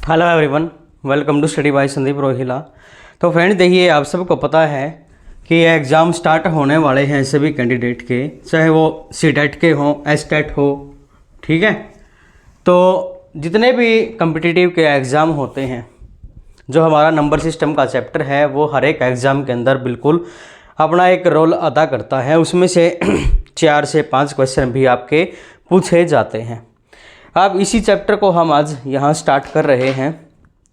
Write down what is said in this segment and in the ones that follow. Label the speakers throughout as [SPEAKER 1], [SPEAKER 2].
[SPEAKER 1] Hello everyone, welcome to study by Sandeep Rohila. तो friends देखिए, आप सबको पता है कि एग्ज़ाम स्टार्ट होने वाले हैं सभी कैंडिडेट के, चाहे वो सीटेट के हों, एसटेट हो, ठीक है। तो जितने भी कम्पिटिटिव के एग्ज़ाम होते हैं, जो हमारा नंबर सिस्टम का चैप्टर है, वो हर एक एग्ज़ाम के अंदर बिल्कुल अपना एक रोल अदा करता है। उसमें से 4 से 5 क्वेश्चन भी आपके पूछे जाते हैं। अब इसी चैप्टर को हम आज यहाँ स्टार्ट कर रहे हैं।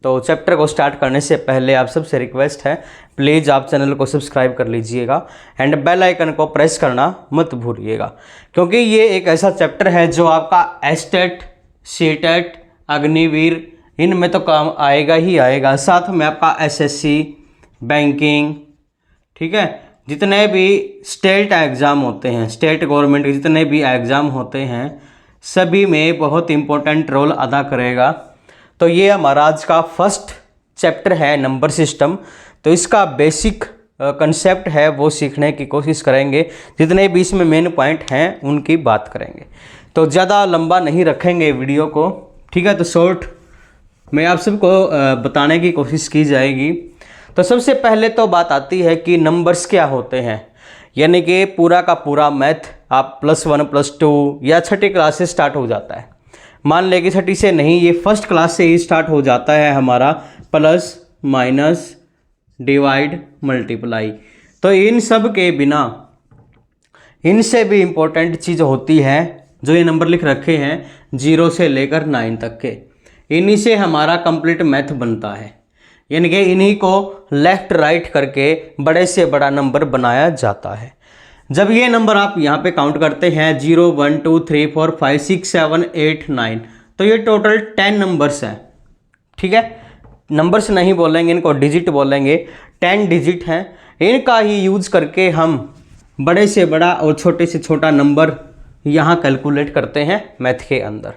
[SPEAKER 1] तो चैप्टर को स्टार्ट करने से पहले आप सबसे रिक्वेस्ट है, प्लीज़ आप चैनल को सब्सक्राइब कर लीजिएगा एंड बेल आइकन को प्रेस करना मत भूलिएगा, क्योंकि ये एक ऐसा चैप्टर है जो आपका एस्टेट, सीटेट, अग्निवीर, इनमें तो काम आएगा ही आएगा। साथ में आपका एसएससी, बैंकिंग, ठीक है, जितने भी स्टेट एग्ज़ाम होते हैं, स्टेट गवर्नमेंट के जितने भी एग्ज़ाम होते हैं, सभी में बहुत इम्पोर्टेंट रोल अदा करेगा। तो ये हमारा आज का फर्स्ट चैप्टर है नंबर सिस्टम। तो इसका बेसिक कंसेप्ट है वो सीखने की कोशिश करेंगे। जितने भी इसमें मेन पॉइंट हैं उनकी बात करेंगे। तो ज़्यादा लंबा नहीं रखेंगे वीडियो को, ठीक है। तो शॉर्ट में आप सबको बताने की कोशिश की जाएगी। तो सबसे पहले तो बात आती है कि नंबर्स क्या होते हैं, यानी कि पूरा का पूरा मैथ आप +1 +2 या छठी क्लास से स्टार्ट हो जाता है। मान लें कि छठी से नहीं, ये फर्स्ट क्लास से ही स्टार्ट हो जाता है हमारा प्लस, माइनस, डिवाइड, मल्टीप्लाई। तो इन सब के बिना इनसे भी इम्पोर्टेंट चीज़ होती है जो ये नंबर लिख रखे हैं 0 से लेकर 9 तक के, इन्हीं से हमारा कंप्लीट मैथ बनता है। यानी कि इन्हीं को लेफ्ट राइट करके बड़े से बड़ा नंबर बनाया जाता है। जब ये नंबर आप यहाँ पे काउंट करते हैं 0 1 2 3 4 5 6 7 8 9, तो ये टोटल 10 नंबर्स हैं, ठीक है। नंबर्स नहीं बोलेंगे, इनको डिजिट बोलेंगे। 10 डिजिट हैं, इनका ही यूज करके हम बड़े से बड़ा और छोटे से छोटा नंबर यहाँ कैलकुलेट करते हैं मैथ के अंदर।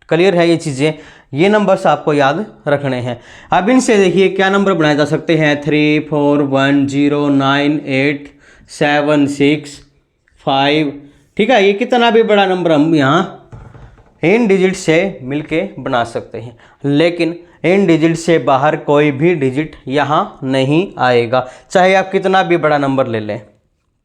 [SPEAKER 1] क्लियर है ये चीज़ें, ये नंबर्स आपको याद रखने हैं। अब इनसे देखिए क्या नंबर बनाए जा सकते हैं। 3 4 1 0 9 8 7 6 5, ठीक है। ये कितना भी बड़ा नंबर हम यहाँ इन डिजिट से मिलके बना सकते हैं, लेकिन इन डिजिट से बाहर कोई भी डिजिट यहाँ नहीं आएगा, चाहे आप कितना भी बड़ा नंबर ले लें,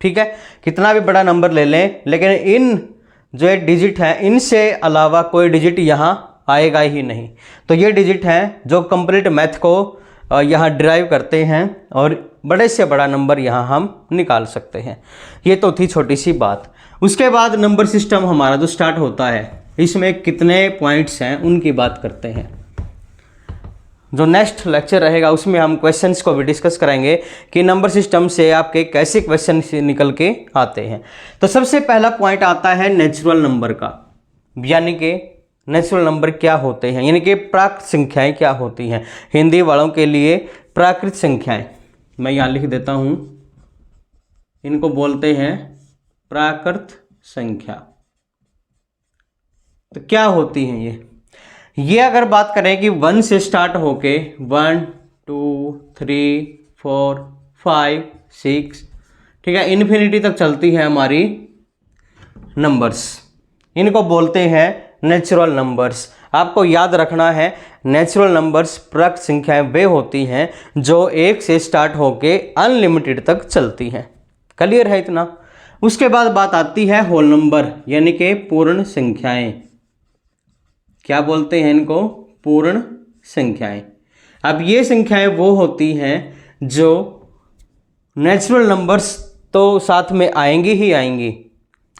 [SPEAKER 1] ठीक है। कितना भी बड़ा नंबर ले लें, लेकिन इन जो एक डिजिट है, इनसे अलावा कोई डिजिट यहाँ आएगा ही नहीं। तो ये डिजिट हैं जो कंप्लीट मैथ को यहाँ ड्राइव करते हैं और बड़े से बड़ा नंबर यहाँ हम निकाल सकते हैं। ये तो थी छोटी सी बात। उसके बाद नंबर सिस्टम हमारा जो स्टार्ट होता है, इसमें कितने पॉइंट्स हैं उनकी बात करते हैं। जो नेक्स्ट लेक्चर रहेगा उसमें हम क्वेश्चंस को भी डिस्कस करेंगे कि नंबर सिस्टम से आपके कैसे क्वेश्चन निकल के आते हैं। तो सबसे पहला पॉइंट आता है नेचुरल नंबर का, यानी कि नेचुरल नंबर क्या होते हैं, यानी कि प्राकृत संख्याएं क्या होती हैं। हिंदी वालों के लिए प्राकृत संख्याएं मैं यहाँ लिख देता हूँ, इनको बोलते हैं प्राकृत संख्या। तो क्या होती हैं ये अगर बात करें कि 1 से स्टार्ट होके 1 2 3 4 5 6, ठीक है, इन्फिनिटी तक चलती है हमारी नंबर्स, इनको बोलते हैं नेचुरल नंबर्स। आपको याद रखना है, नेचुरल नंबर्स प्राकृत संख्याएं वे होती हैं जो 1 से स्टार्ट होके अनलिमिटेड तक चलती हैं। क्लियर है इतना। उसके बाद बात आती है होल नंबर, यानी कि पूर्ण संख्याएं। क्या बोलते हैं इनको? पूर्ण संख्याएं। अब ये संख्याएं वो होती हैं जो नेचुरल नंबर्स तो साथ में आएंगी ही आएंगी,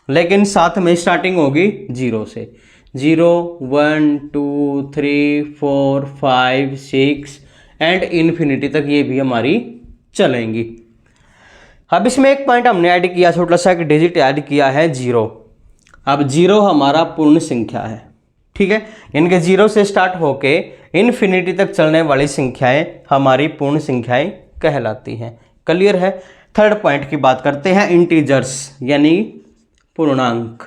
[SPEAKER 1] लेकिन साथ में स्टार्टिंग होगी 0 से। 0 1 2 3 4 5 6 एंड इन्फिनिटी तक ये भी हमारी चलेंगी। अब इसमें एक पॉइंट हमने ऐड किया, छोटा सा एक डिजिट ऐड किया है 0। अब 0 हमारा पूर्ण संख्या है, ठीक है। इनके 0 से स्टार्ट होके इन्फिनिटी तक चलने वाली संख्याएं हमारी पूर्ण संख्याएं कहलाती हैं। क्लियर है। थर्ड पॉइंट की बात करते हैं, इंटीजर्स यानी पूर्णांक।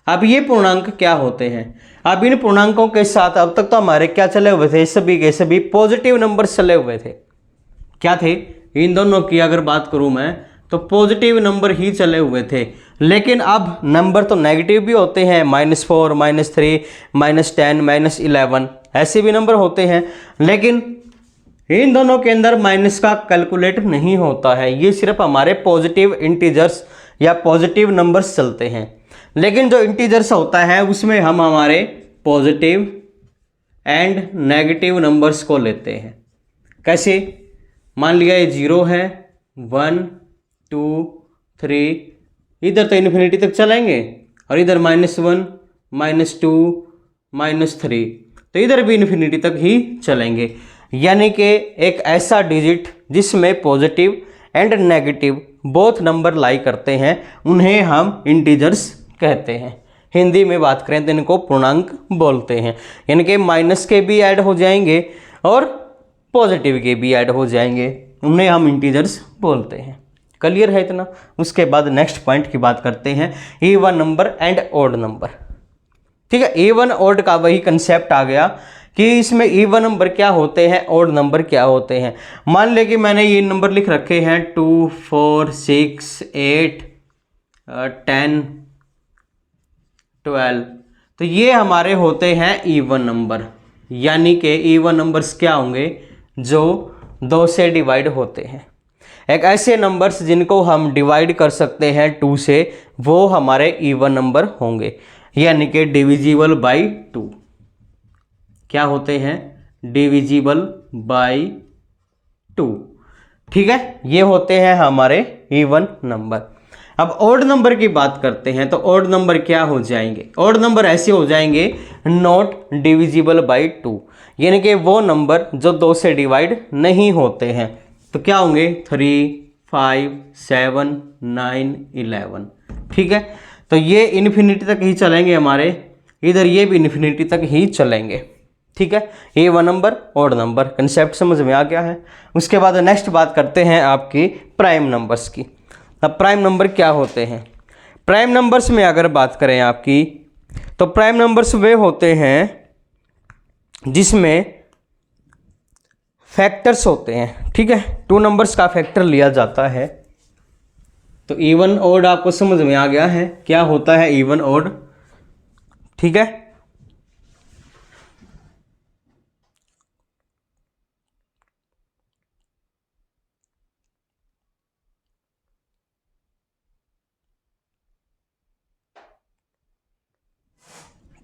[SPEAKER 1] अब ये पूर्णांक क्या होते हैं? अब इन पूर्णांकों के साथ अब तक तो हमारे क्या चले हुए थे, सभी के सभी पॉजिटिव नंबर चले हुए थे। क्या थे? इन दोनों की अगर बात करूं मैं तो पॉजिटिव नंबर ही चले हुए थे। लेकिन अब नंबर तो नेगेटिव भी होते हैं, -4, -3, -10, -11 ऐसे भी नंबर होते हैं, लेकिन इन दोनों के अंदर माइनस का कैलकुलेट नहीं होता है। ये सिर्फ हमारे पॉजिटिव इंटीजर्स या पॉजिटिव नंबर्स चलते हैं। लेकिन जो इंटीजर्स होता है उसमें हम हमारे पॉजिटिव एंड नेगेटिव नंबर्स को लेते हैं। कैसे? मान लिया ये 0 है, 1, 2, 3, इधर तो इन्फिनिटी तक चलेंगे और इधर -1, -2, -3, तो इधर भी इन्फिनिटी तक ही चलेंगे। यानी कि एक ऐसा डिजिट जिसमें positive and negative both number lie करते हैं उन्हें हम इंटीजर्स कहते हैं। हिंदी में बात करें तो इनको पूर्णांक बोलते हैं। यानी कि माइनस के भी ऐड हो जाएंगे और पॉजिटिव के भी ऐड हो जाएंगे, उन्हें हम इंटीजर्स बोलते हैं। क्लियर है इतना? उसके बाद नेक्स्ट पॉइंट की बात करते हैं, even number and odd number. ठीक है, इवन ऑड का वही कंसेप्ट आ गया कि इसमें इवन नंबर क्या होते हैं, ऑड नंबर क्या होते हैं। मान ले कि मैंने ये नंबर लिख रखे हैं 2, 4, 6, 8, 10, 12, तो ये हमारे होते हैं इवन नंबर। यानी कि इवन नंबर्स क्या होंगे? जो 2 से डिवाइड होते हैं। एक ऐसे नंबर्स जिनको हम डिवाइड कर सकते हैं 2 से, वो हमारे इवन नंबर होंगे, यानी कि डिविजिबल बाई 2। क्या होते हैं? Divisible by 2। ठीक है, ये होते हैं हमारे इवन नंबर। अब ऑड नंबर की बात करते हैं, तो ऑड नंबर क्या हो जाएंगे? ऑड नंबर ऐसे हो जाएंगे नॉट डिविजिबल बाई 2, यानी कि वो नंबर जो 2 से डिवाइड नहीं होते हैं। तो क्या होंगे? 3, 5, 7, 9, 11। ठीक है, तो ये इन्फिनिटी तक ही चलेंगे हमारे, इधर ये भी इन्फिनिटी तक ही चलेंगे। ठीक है, ये one number odd number concept समझ में आ गया है। उसके बाद नेक्स्ट बात करते हैं आपकी प्राइम नंबर्स की। अब प्राइम नंबर क्या होते हैं? प्राइम नंबर्स में अगर बात करें आपकी, तो प्राइम नंबर्स वे होते हैं जिसमें फैक्टर्स होते हैं। ठीक है, 2 नंबर्स का फैक्टर लिया जाता है। तो इवन ऑड आपको समझ में आ गया है क्या होता है इवन ऑड। ठीक है,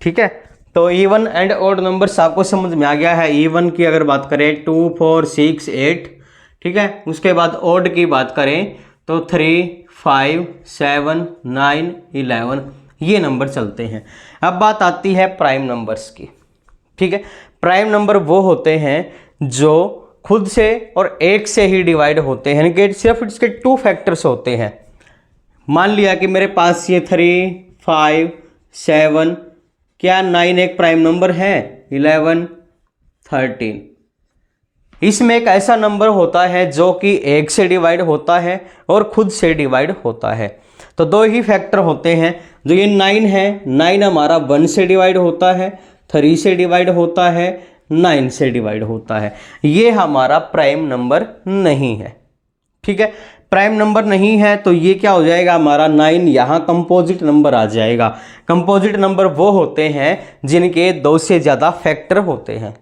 [SPEAKER 1] ठीक है, तो इवन एंड ऑड नंबर्स आपको समझ में आ गया है। इवन की अगर बात करें 2, 4, 6, 8। ठीक है, उसके बाद ऑड की बात करें तो 3, 5, 7, 9, 11 ये नंबर चलते हैं। अब बात आती है प्राइम नंबर्स की। ठीक है, प्राइम नंबर वो होते हैं जो खुद से और एक से ही डिवाइड होते हैं, यानी कि सिर्फ इसके 2 फैक्टर्स होते हैं। मान लिया कि मेरे पास ये 3, 5, 7, क्या 9 एक प्राइम नंबर है? 11, 13। इसमें एक ऐसा नंबर होता है जो कि एक से डिवाइड होता है और खुद से डिवाइड होता है। तो 2 ही फैक्टर होते हैं। जो ये 9 है, 9 हमारा 1 से डिवाइड होता है, 3 से डिवाइड होता है, 9 से डिवाइड होता है। ये हमारा प्राइम नंबर नहीं है। ठीक है, प्राइम नंबर नहीं है तो ये क्या हो जाएगा हमारा 9 यहाँ कंपोजिट नंबर आ जाएगा। कंपोजिट नंबर वो होते हैं जिनके 2 से ज़्यादा फैक्टर होते हैं।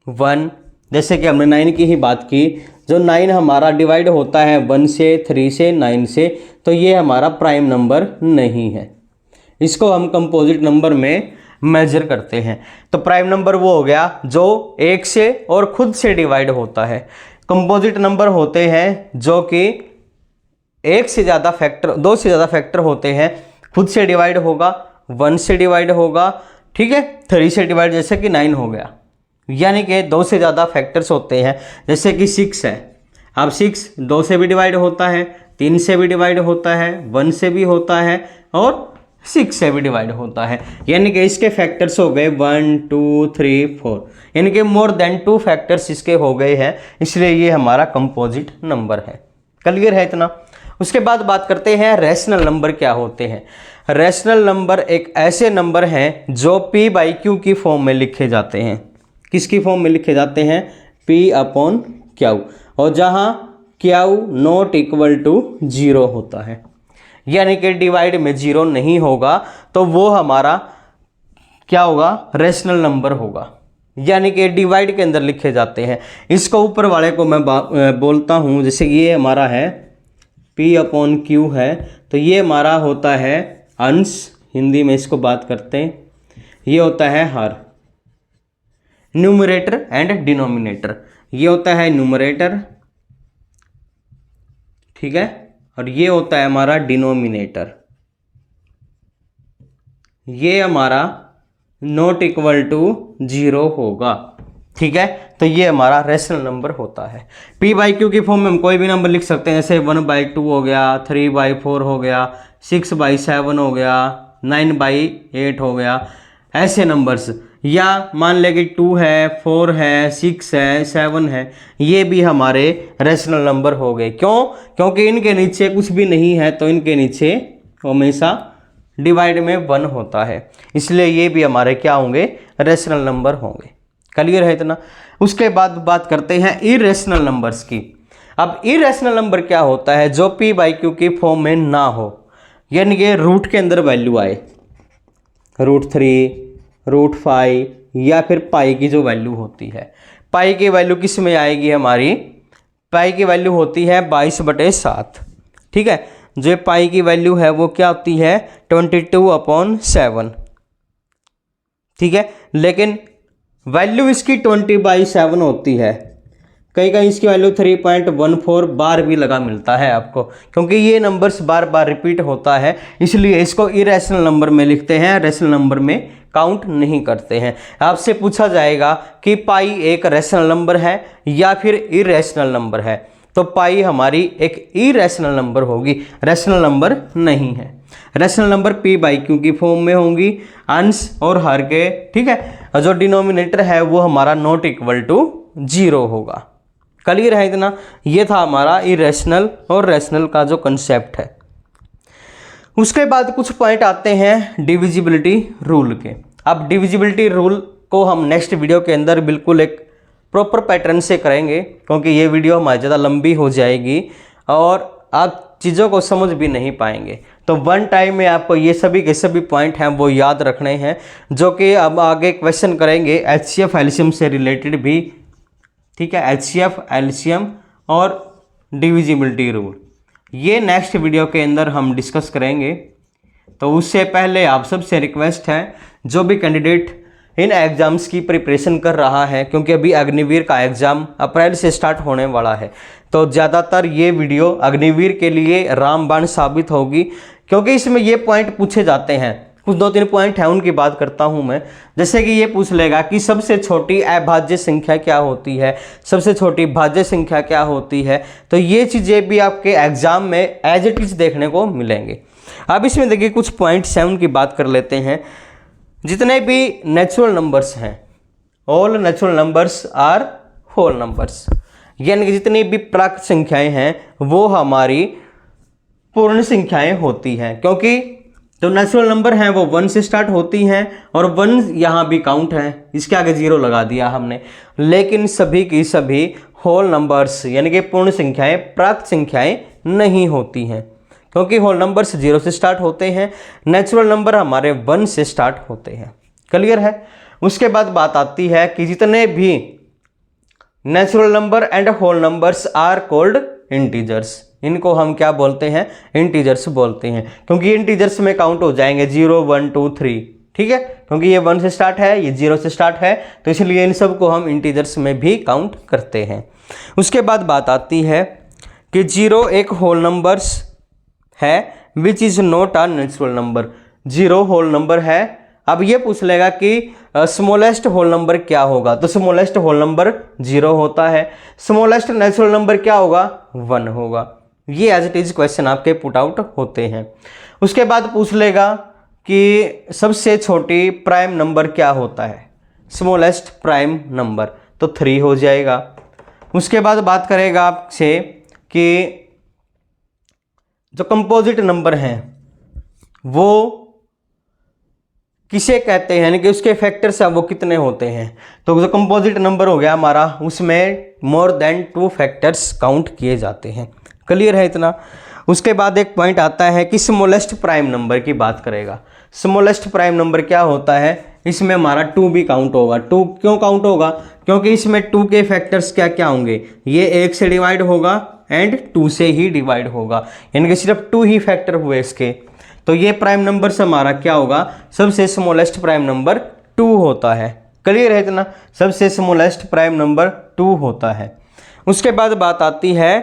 [SPEAKER 1] 1, जैसे कि हमने 9 की ही बात की, जो 9 हमारा डिवाइड होता है 1 से, 3 से, 9 से, तो ये हमारा प्राइम नंबर नहीं है। इसको हम कंपोजिट नंबर में मेजर करते हैं। तो प्राइम नंबर वो हो गया जो एक से और खुद से डिवाइड होता है। कंपोजिट नंबर होते हैं जो कि एक से ज़्यादा फैक्टर, 2 से ज़्यादा फैक्टर होते हैं। खुद से डिवाइड होगा, 1 से डिवाइड होगा, ठीक है, 3 से डिवाइड, जैसे कि 9 हो गया। यानी कि 2 से ज़्यादा फैक्टर्स होते हैं। जैसे कि 6 है, अब 6 2 से भी डिवाइड होता है, 3 से भी डिवाइड होता है, 1 से भी होता है और 6 से भी डिवाइड होता है। यानी कि इसके फैक्टर्स हो गए 1, 2, 3, 4, यानी कि मोर देन 2 फैक्टर्स इसके हो गए हैं, इसलिए ये हमारा कंपोजिट नंबर है। क्लियर है इतना? उसके बाद बात करते हैं रैशनल नंबर क्या होते हैं। रैशनल नंबर एक ऐसे नंबर हैं जो p/q की फॉर्म में लिखे जाते हैं। किसकी फॉर्म में लिखे जाते हैं? p/q, और जहां q नॉट इक्वल टू 0 होता है। यानी कि डिवाइड में 0 नहीं होगा तो वो हमारा क्या होगा, रेशनल नंबर होगा, यानी कि डिवाइड के अंदर लिखे जाते हैं। इसको ऊपर वाले को मैं बोलता हूँ, जैसे ये हमारा है P/Q है, तो ये हमारा होता है अंश, हिंदी में इसको बात करते हैं, ये होता है हर, न्यूमरेटर एंड डिनोमिनेटर, ये होता है न्यूमरेटर, ठीक है, और ये होता है हमारा डिनोमिनेटर, ये हमारा नॉट इक्वल टू 0 होगा, ठीक है। तो ये हमारा रेशनल नंबर होता है। P/Q की फॉर्म में हम कोई भी नंबर लिख सकते हैं, जैसे 1/2 हो गया, 3/4 हो गया, 6/7 हो गया, 9/8 हो गया, ऐसे नंबर्स, या मान ले कि 2 है, 4 है, 6 है, 7 है, ये भी हमारे रेशनल नंबर हो गए। क्यों? क्योंकि इनके नीचे कुछ भी नहीं है, तो इनके नीचे हमेशा डिवाइड में 1 होता है, इसलिए ये भी हमारे क्या होंगे, रेशनल नंबर होंगे। क्लियर है इतना? उसके बाद बात करते हैं इरेशनल नंबर्स की। अब इरेशनल नंबर क्या होता है, जो P/Q की फॉर्म में ना हो, यानी कि रूट के अंदर वैल्यू आए, √3, √5 या फिर पाई की जो वैल्यू होती है। पाई की वैल्यू किस में आएगी हमारी, पाई की वैल्यू होती है 22/7, ठीक है। जो पाई की वैल्यू है वो क्या होती है, 22/7, ठीक है। लेकिन वैल्यू इसकी 20/7 होती है, कहीं कहीं इसकी वैल्यू 3.14 बार भी लगा मिलता है आपको, क्योंकि ये नंबर्स बार बार रिपीट होता है, इसलिए इसको इरेशनल नंबर में लिखते हैं, रेशनल नंबर में काउंट नहीं करते हैं। आपसे पूछा जाएगा कि पाई एक रेशनल नंबर है या फिर इरेशनल नंबर है, तो पाई हमारी एक इरेशनल नंबर होगी, रेशनल नंबर नहीं है। रेशनल नंबर P/Q की फॉर्म में होंगी, अंश और हर के, ठीक है। जो डिनोमिनेटर है वो हमारा नॉट इक्वल टू 0 होगा। क्लियर है इतना? ये था हमारा इरेशनल और रेशनल का जो कंसेप्ट है। उसके बाद कुछ पॉइंट आते हैं डिविजिबिलिटी रूल के। अब डिविजिबिलिटी रूल को हम नेक्स्ट वीडियो के अंदर बिल्कुल एक प्रॉपर पैटर्न से करेंगे, क्योंकि ये वीडियो हमारी ज़्यादा लंबी हो जाएगी और आप चीज़ों को समझ भी नहीं पाएंगे। तो वन टाइम में आपको ये सभी के सभी पॉइंट हैं वो याद रखने हैं, जो कि अब आगे क्वेश्चन करेंगे HCF एलसीएम से रिलेटेड भी, ठीक है। HCF एलसीएम और डिविजिबिलिटी रूल, ये नेक्स्ट वीडियो के अंदर हम डिस्कस करेंगे। तो उससे पहले आप सबसे रिक्वेस्ट है, जो भी कैंडिडेट इन एग्ज़ाम्स की प्रिपरेशन कर रहा है, क्योंकि अभी अग्निवीर का एग्ज़ाम अप्रैल से स्टार्ट होने वाला है, तो ज़्यादातर ये वीडियो अग्निवीर के लिए रामबाण साबित होगी, क्योंकि इसमें ये पॉइंट पूछे जाते हैं। कुछ 2-3 पॉइंट हैं, उनकी बात करता हूं मैं। जैसे कि ये पूछ लेगा कि सबसे छोटी अभाज्य संख्या क्या होती है, सबसे छोटी भाज्य संख्या क्या होती है, तो ये चीज़ें भी आपके एग्जाम में एज इट इज देखने को मिलेंगे। अब इसमें देखिए कुछ पॉइंट्स हैं, उनकी बात कर लेते हैं। जितने भी नेचुरल नंबर्स हैं, all natural numbers are whole numbers, यानी कि जितनी भी प्राकृत संख्याएं हैं वो हमारी पूर्ण संख्याएं होती हैं, क्योंकि जो नेचुरल नंबर हैं वो 1 से स्टार्ट होती हैं और 1 यहाँ भी काउंट है, इसके आगे 0 लगा दिया हमने। लेकिन सभी की सभी होल नंबर्स यानी कि पूर्ण संख्याएं प्राकृत संख्याएं नहीं होती हैं, क्योंकि होल नंबर्स 0 से स्टार्ट होते हैं, नेचुरल नंबर हमारे 1 से स्टार्ट होते हैं। क्लियर है? उसके बाद बात आती है कि जितने भी natural number and whole numbers are called integers, इनको हम क्या बोलते हैं? इंटीजर्स बोलते हैं, क्योंकि इंटीजर्स में काउंट हो जाएंगे 0, 1, 2, 3, ठीक है। क्योंकि ये 1 से स्टार्ट है, ये 0 से स्टार्ट है, तो इसलिए इन सब को हम इंटीजर्स में भी काउंट करते हैं। उसके बाद बात आती है कि 0 एक होल नंबर्स है which is not a natural number. 0 whole number है। अब ये पूछ लेगा कि स्मॉलेस्ट होल नंबर क्या होगा, तो स्मॉलेस्ट होल नंबर 0 होता है। स्मॉलेस्ट नेचुरल नंबर क्या होगा? 1 होगा। ये एज इट इज क्वेश्चन आपके पुट आउट होते हैं। उसके बाद पूछ लेगा कि सबसे छोटी प्राइम नंबर क्या होता है, स्मॉलेस्ट प्राइम नंबर, तो 3 हो जाएगा। उसके बाद बात करेगा आपसे कि जो कंपोजिट नंबर हैं वो किसे कहते हैं, यानी कि उसके फैक्टर्स हैं वो कितने होते हैं। तो जो कंपोजिट नंबर हो गया हमारा, उसमें मोर देन 2 फैक्टर्स काउंट किए जाते हैं। क्लियर है इतना। उसके बाद एक पॉइंट आता है कि स्मॉलेस्ट प्राइम नंबर की बात करेगा। स्मॉलेस्ट प्राइम नंबर क्या होता है, इसमें हमारा 2 भी काउंट होगा। 2 क्यों काउंट होगा, क्योंकि इसमें 2 के फैक्टर्स क्या क्या होंगे, ये 1 से डिवाइड होगा एंड 2 से ही डिवाइड होगा, यानी कि सिर्फ 2 ही फैक्टर हुए इसके। तो ये प्राइम नंबर से हमारा क्या होगा, सबसे स्मॉलेस्ट प्राइम नंबर 2 होता है। क्लियर है इतना, सबसे स्मॉलेस्ट प्राइम नंबर 2 होता है। उसके बाद बात आती है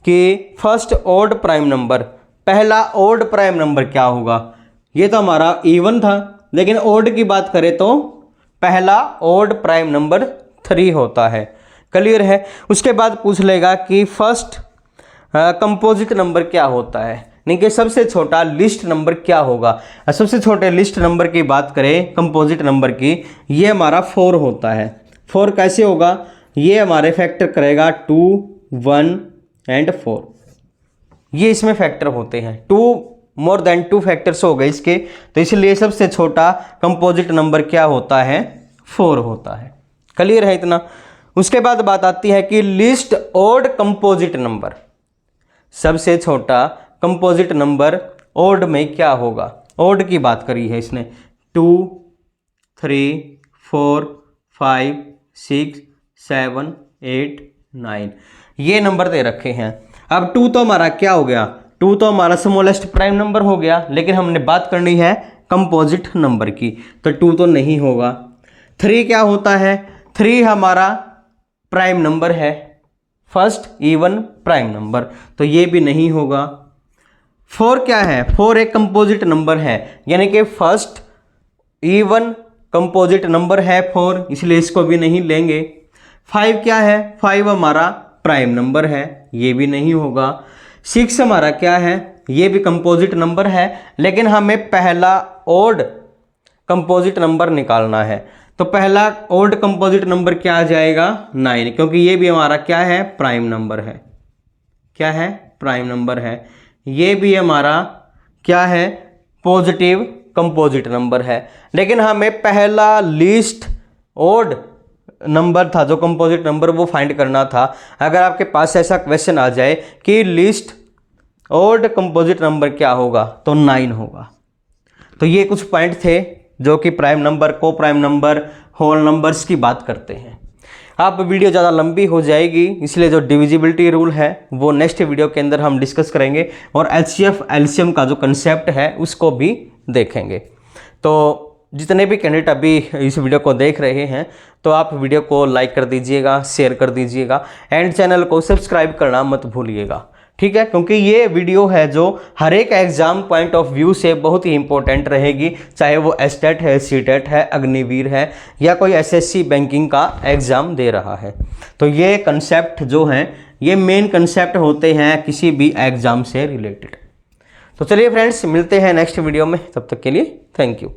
[SPEAKER 1] कि फर्स्ट ऑड प्राइम नंबर, पहला ऑड प्राइम नंबर क्या होगा। ये तो हमारा इवन था, लेकिन ऑड की बात करें तो पहला ऑड प्राइम नंबर 3 होता है। क्लियर है। उसके बाद पूछ लेगा कि फर्स्ट कंपोजिट नंबर क्या होता है, नहीं कि सबसे छोटा लिस्ट नंबर क्या होगा। सबसे छोटे लिस्ट नंबर की बात करें कंपोजिट नंबर की, ये हमारा 4 होता है। 4 कैसे होगा, ये हमारे फैक्टर करेगा 2, 1 एंड 4, ये इसमें फैक्टर होते हैं। 2 मोर देन 2 फैक्टर्स हो गए इसके, तो इसलिए सबसे छोटा कंपोजिट नंबर क्या होता है, 4 होता है। क्लियर है इतना। उसके बाद बात आती है कि लिस्ट ऑड कंपोजिट नंबर, सबसे छोटा कंपोजिट नंबर ऑड में क्या होगा। ऑड की बात करी है इसने, 2, 3, 4, 5, 6, 7, 8, 9, ये नंबर दे रखे हैं। अब 2 तो हमारा क्या हो गया, 2 तो हमारा स्मॉलेस्ट प्राइम नंबर हो गया, लेकिन हमने बात करनी है कंपोजिट नंबर की, तो 2 तो नहीं होगा। 3 क्या होता है, 3 हमारा प्राइम नंबर है, फर्स्ट इवन प्राइम नंबर, तो ये भी नहीं होगा। 4 क्या है, 4 एक कंपोजिट नंबर है, यानी कि फर्स्ट इवन कंपोजिट नंबर है 4, इसलिए इसको भी नहीं लेंगे। 5 क्या है, 5 हमारा प्राइम नंबर है, ये भी नहीं होगा। 6 हमारा क्या है, ये भी कंपोजिट नंबर है, लेकिन हमें पहला ऑड कंपोजिट नंबर निकालना है, तो पहला ऑड कंपोजिट नंबर क्या आ जाएगा, 9, क्योंकि ये भी हमारा क्या है, प्राइम नंबर है। क्या है, प्राइम नंबर है। ये भी हमारा क्या है, पॉजिटिव कंपोजिट नंबर है, लेकिन हमें पहला लीस्ट ऑड नंबर था जो कंपोजिट नंबर, वो फाइंड करना था। अगर आपके पास ऐसा क्वेश्चन आ जाए कि लिस्ट ऑड कंपोजिट नंबर क्या होगा, तो 9 होगा। तो ये कुछ पॉइंट थे जो कि प्राइम नंबर, को प्राइम नंबर, होल नंबर्स की बात करते हैं। आप वीडियो ज़्यादा लंबी हो जाएगी, इसलिए जो डिविजिबिलिटी रूल है वो नेक्स्ट वीडियो के अंदर हम डिस्कस करेंगे, और एचसीएफ एलसीएम का जो कंसेप्ट है उसको भी देखेंगे। तो जितने भी कैंडिडेट अभी इस वीडियो को देख रहे हैं, तो आप वीडियो को लाइक कर दीजिएगा, शेयर कर दीजिएगा, एंड चैनल को सब्सक्राइब करना मत भूलिएगा, ठीक है। क्योंकि ये वीडियो है जो हर एक एग्जाम पॉइंट ऑफ व्यू से बहुत ही इंपॉर्टेंट रहेगी, चाहे वो एस्टेट है, सीटेट है, अग्निवीर है, या कोई एसएससी बैंकिंग का एग्जाम दे रहा है। तो ये कंसेप्ट जो हैं, ये मेन कंसेप्ट होते हैं किसी भी एग्जाम से रिलेटेड। तो चलिए फ्रेंड्स, मिलते हैं नेक्स्ट वीडियो में, तब तक के लिए थैंक यू।